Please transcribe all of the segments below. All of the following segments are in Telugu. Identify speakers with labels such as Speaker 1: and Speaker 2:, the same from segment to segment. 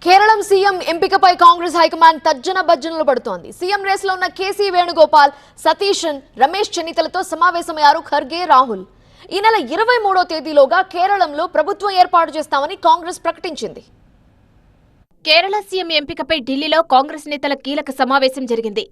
Speaker 1: కేరళం సీఎం ఎంపికపై కాంగ్రెస్ హైకమాండ్ తర్జన భర్జనలు పడుతోంది. సీఎం రేసులో ఉన్న కేసీ వేణుగోపాల్, సతీశన్, రమేష్ చెన్నితలతో సమావేశమయ్యారు ఖర్గే, రాహుల్. ఈ నెల 23వ తేదీలోగా కేరళంలో ప్రభుత్వం ఏర్పాటు చేస్తామని కాంగ్రెస్ ప్రకటించింది.
Speaker 2: కేరళ సీఎం ఎంపికపై ఢిల్లీలో కాంగ్రెస్ నేతల కీలక సమావేశం జరిగింది.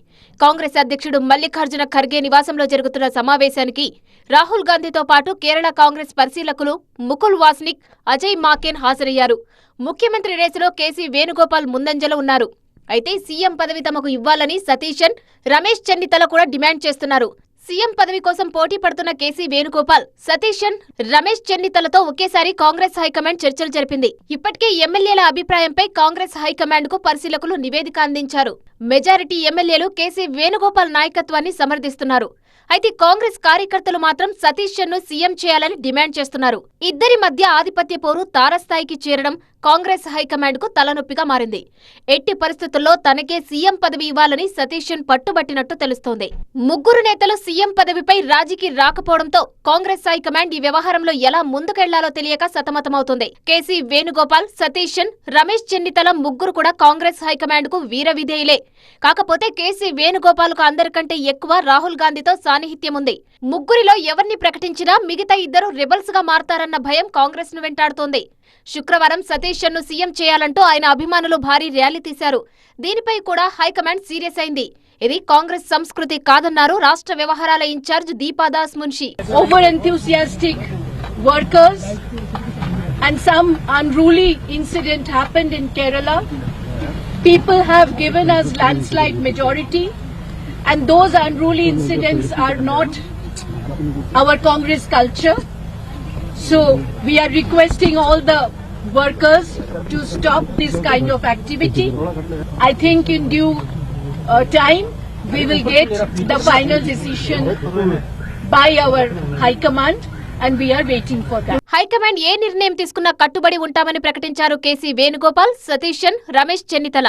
Speaker 2: కాంగ్రెస్ అధ్యక్షుడు మల్లికార్జున ఖర్గే నివాసంలో జరుగుతున్న సమావేశానికి రాహుల్ గాంధీతో పాటు కేరళ కాంగ్రెస్ పరిశీలకులు ముకుల్ వాస్నిక్, అజయ్ మాకెన్ హాజరయ్యారు. ముఖ్యమంత్రి రేసులో కేసీ వేణుగోపాల్ ముందంజలో ఉన్నారు. అయితే సీఎం పదవి తమకు ఇవ్వాలని సతీశన్, రమేష్ చెన్నితల కూడా డిమాండ్ చేస్తున్నారు. సీఎం పదవి కోసం పోటీ పడుతున్న కేసీ వేణుగోపాల్, సతీశన్, రమేష్ చెన్నితలతో ఒకేసారి కాంగ్రెస్ హైకమాండ్ చర్చలు జరిపింది. ఇప్పటికే ఎమ్మెల్యేల అభిప్రాయంపై కాంగ్రెస్ హైకమాండ్ కు పరిశీలకులు నివేదిక అందించారు. మెజారిటీ ఎమ్మెల్యేలు కేసీ వేణుగోపాల్ నాయకత్వాన్ని సమర్థిస్తున్నారు. అయితే కాంగ్రెస్ కార్యకర్తలు మాత్రం సతీశన్ ను సీఎం చేయాలని డిమాండ్ చేస్తున్నారు. ఇద్దరి మధ్య ఆధిపత్య పోరు తారస్థాయికి చేరడం కాంగ్రెస్ హైకమాండ్ కు తలనొప్పిగా మారింది. ఎట్టి పరిస్థితుల్లో తనకే సీఎం పదవి ఇవ్వాలని సతీశన్ పట్టుబట్టినట్టు తెలుస్తోంది. ముగ్గురు నేతలు సీఎం పదవిపై రాజీకి రాకపోవడంతో కాంగ్రెస్ హైకమాండ్ ఈ వ్యవహారంలో ఎలా ముందుకెళ్లాలో తెలియక సతమతమవుతుంది. కేసీ వేణుగోపాల్, సతీశన్, రమేష్ చెన్నితల ముగ్గురు కూడా కాంగ్రెస్ హైకమాండ్ కు వీర విధేయులే. కాకపోతే కేసీ వేణుగోపాల్ కు అందరికంటే ఎక్కువ రాహుల్ గాంధీతో సాన్నిహిత్యం ఉంది. ముగ్గురిలో ఎవరిని ప్రకటించినా మిగతా ఇద్దరు రెబల్స్ గా మారతారన్న భయం కాంగ్రెస్ ను వెంటాడుతోంది. శుక్రవారం సతీశన్ ను సీఎం చేయాలంటూ ఆయన అభిమానులు భారీ ర్యాలీ తీశారు. దీనిపై కూడా హైకమాండ్ సీరియస్ అయింది. ఇది కాంగ్రెస్ సంస్కృతి కాదన్నారు రాష్ట్ర వ్యవహారాల in charge Deepa Das Munshi.
Speaker 3: Over enthusiastic workers and some unruly incident happened in Kerala. People have given us landslide majority, and those unruly incidents are not our Congress culture. So we are requesting all the workers to stop this kind of activity. I think in due time we will get the final decision by our High Command, and we are waiting for that.
Speaker 2: High command ఏ నిర్ణయం తీసుకున్నా కట్టుబడి ఉంటామని ప్రకటించారు కేసీ వేణుగోపాల్, సతీశన్, రమేష్ చెన్నితల.